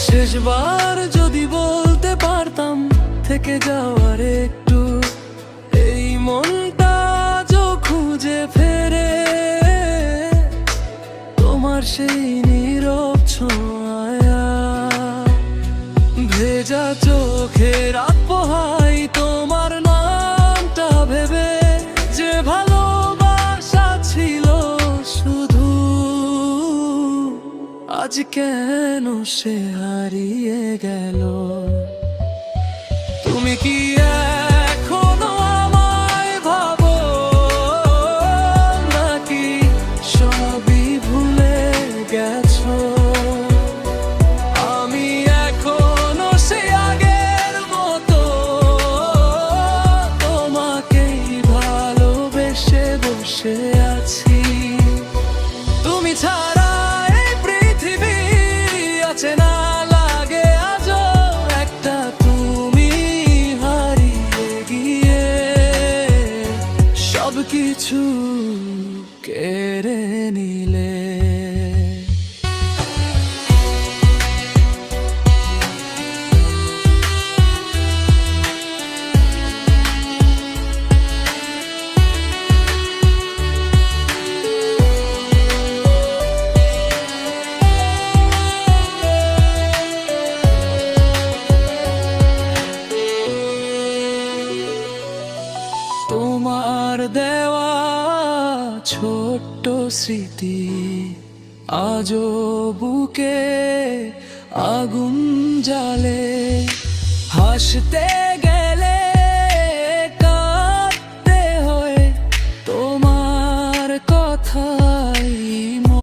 শেষবার যদি বলতে পারতাম থেকে যাওয়ার একটু, এই মনটা আজও খুঁজে ফেরে তোমার সেই নীরব ছোঁয়া। ভেজা চোখে রাত পোহাই তোমার নামটা ভেবে, যে ভালোবাসা ছিল শুধু, আজ কেন সে হারিয়ে গেল। তুমি কি এখনো আমায় ভাবো, নাকি সবই ভুলে গেছো? আমি এখনো সে আগের মতো তোমাকেই ভালোবেসে বসে আছি। তুমি ছাড়া এই পৃথিবী আছে না লাগে আজও, একটা তুমি হারিয়ে গিয়ে সবকিছু কেড়ে নিলে। তোমার দেওয়া ছোট্ট স্মৃতি আজও বুকে আগুন জ্বালে, হাসতে